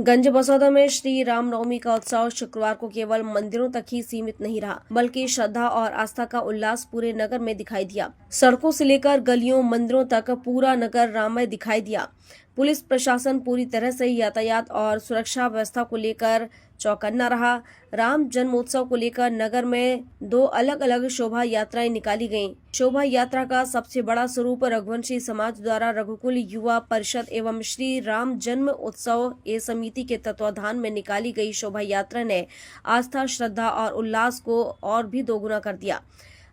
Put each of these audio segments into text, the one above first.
गंज बसौदा में श्री रामनवमी का उत्सव शुक्रवार को केवल मंदिरों तक ही सीमित नहीं रहा, बल्कि श्रद्धा और आस्था का उल्लास पूरे नगर में दिखाई दिया। सड़कों से लेकर गलियों, मंदिरों तक पूरा नगर राममय दिखाई दिया। पुलिस प्रशासन पूरी तरह से यातायात और सुरक्षा व्यवस्था को लेकर चौकन्ना रहा। राम जन्मोत्सव को लेकर नगर में 2 अलग अलग शोभा यात्राएं निकाली गईं। शोभा यात्रा का सबसे बड़ा स्वरूप रघुवंशी समाज द्वारा रघुकुल युवा परिषद एवं श्री राम जन्म उत्सव ए समिति के तत्वाधान में निकाली गई शोभा यात्रा ने आस्था, श्रद्धा और उल्लास को और भी दोगुना कर दिया।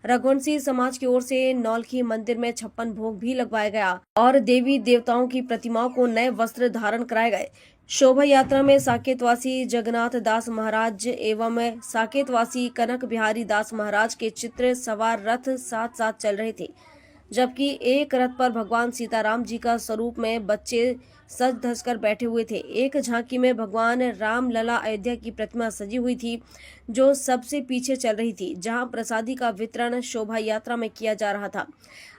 रघुवंशी समाज की ओर से नौलखी मंदिर में 56 भोग भी लगवाया गया और देवी देवताओं की प्रतिमाओं को नए वस्त्र धारण कराए गए। शोभा यात्रा में साकेतवासी जगन्नाथ दास महाराज एवं साकेतवासी कनक बिहारी दास महाराज के चित्र सवार रथ साथ साथ चल रहे थे, जबकि एक रथ पर भगवान सीताराम जी का स्वरूप में बच्चे सज धज कर बैठे हुए थे। एक झांकी में भगवान राम लला अयोध्या की प्रतिमा सजी हुई थी, जो सबसे पीछे चल रही थी, जहां प्रसादी का वितरण शोभा यात्रा में किया जा रहा था।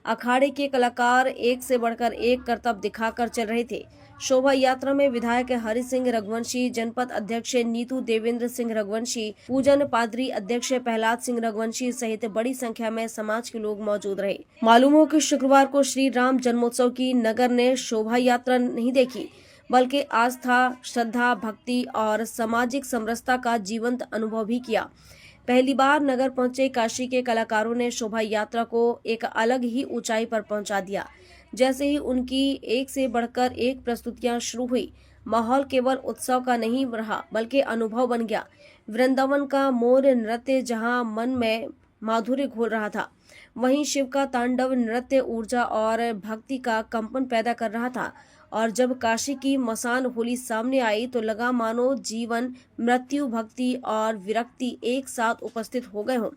अखाड़े के कलाकार एक से बढ़कर एक करतब दिखाकर चल रहे थे। शोभा यात्रा में विधायक हरि सिंह रघुवंशी, जनपद अध्यक्ष नीतू देवेंद्र सिंह रघुवंशी, पूजन पादरी अध्यक्ष प्रहलाद सिंह रघुवंशी सहित बड़ी संख्या में समाज के लोग मौजूद रहे। मालूम हो कि शुक्रवार को श्री राम जन्मोत्सव की नगर ने शोभा यात्रा नहीं देखी, बल्कि आस्था, श्रद्धा, भक्ति और सामाजिक समरसता का जीवंत अनुभव भी किया। पहली बार नगर पहुंचे काशी के कलाकारों ने शोभा यात्रा को एक अलग ही ऊंचाई पर पहुंचा दिया। जैसे ही उनकी एक से बढ़कर एक प्रस्तुतियां शुरू हुई, माहौल केवल उत्सव का नहीं रहा, बल्कि अनुभव बन गया। वृंदावन का मोर नृत्य जहां मन में माधुर्य घोल रहा था, वहीं शिव का तांडव नृत्य ऊर्जा और भक्ति का कंपन पैदा कर रहा था। और जब काशी की मसान होली सामने आई तो लगा मानो जीवन, मृत्यु, भक्ति और विरक्ति एक साथ उपस्थित हो गए हों।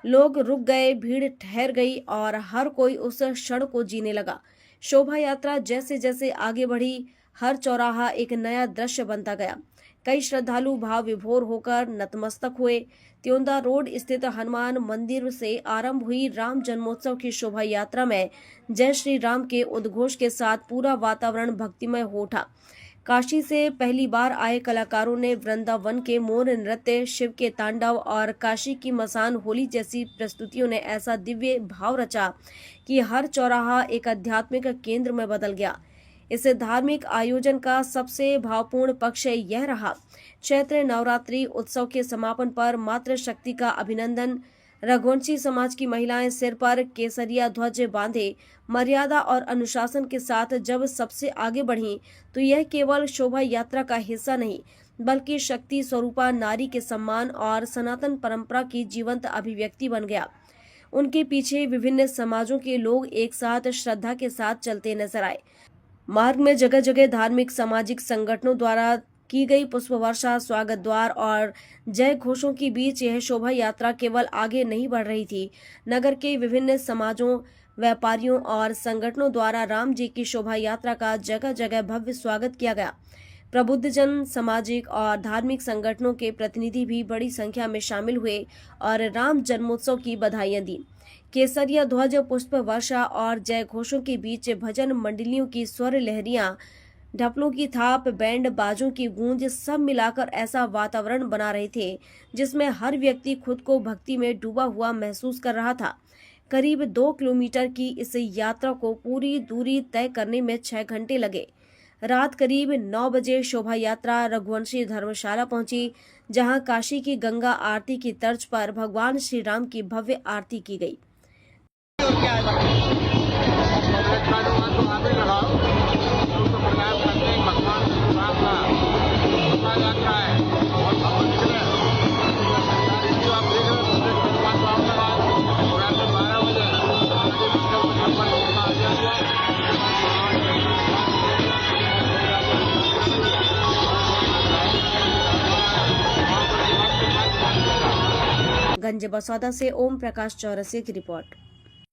लोग रुक गए, भीड़ ठहर गई और हर कोई उस क्षण को जीने लगा। शोभा यात्रा जैसे जैसे आगे बढ़ी, हर चौराहा एक नया दृश्य बनता गया। कई श्रद्धालु भाव विभोर होकर नतमस्तक हुए। त्योंदा रोड स्थित हनुमान मंदिर से आरंभ हुई राम जन्मोत्सव की शोभा यात्रा में जय श्री राम के उद्घोष के साथ पूरा वातावरण भक्तिमय हो उठा। काशी से पहली बार आए कलाकारों ने वृंदावन के मोर नृत्य, शिव के तांडव और काशी की मसान होली जैसी प्रस्तुतियों ने ऐसा दिव्य भाव रचा कि हर चौराहा एक आध्यात्मिक केंद्र में बदल गया। इस धार्मिक आयोजन का सबसे भावपूर्ण पक्ष यह रहा, चैत्र नवरात्रि उत्सव के समापन पर मातृशक्ति का अभिनंदन। रघुवंशी समाज की महिलाएं सिर पर केसरिया ध्वज बांधे मर्यादा और अनुशासन के साथ जब सबसे आगे बढ़ीं, तो यह केवल शोभा यात्रा का हिस्सा नहीं, बल्कि शक्ति स्वरूपा नारी के सम्मान और सनातन परंपरा की जीवंत अभिव्यक्ति बन गया। उनके पीछे विभिन्न समाजों के लोग एक साथ श्रद्धा के साथ चलते नजर आए। मार्ग में जगह जगह धार्मिक सामाजिक संगठनों द्वारा की गई पुष्प वर्षा, स्वागत द्वार और जय घोषों के बीच यह शोभा यात्रा केवल आगे नहीं बढ़ रही थी। नगर के विभिन्न समाजों, व्यापारियों और संगठनों द्वारा राम जी की शोभा यात्रा का जगह जगह भव्य स्वागत किया गया। प्रबुद्धजन, सामाजिक और धार्मिक संगठनों के प्रतिनिधि भी बड़ी संख्या में शामिल हुए और राम जन्मोत्सव की बधाइयां दी। केसरिया ध्वज, पुष्प वर्षा और जय घोषों के बीच भजन मंडलियों की स्वर लहरियां, ढपलों की थाप, बैंड बाजों की गूंज सब मिलाकर ऐसा वातावरण बना रहे थे जिसमें हर व्यक्ति खुद को भक्ति में डूबा हुआ महसूस कर रहा था। करीब 2 किलोमीटर की इस यात्रा को पूरी दूरी तय करने में 6 घंटे लगे। रात करीब 9 बजे शोभा यात्रा रघुवंशी धर्मशाला पहुंची, जहां काशी की गंगा आरती की तर्ज पर भगवान श्री राम की भव्य आरती की गई। गंज बसौदा से ओम प्रकाश चौरसिया की रिपोर्ट।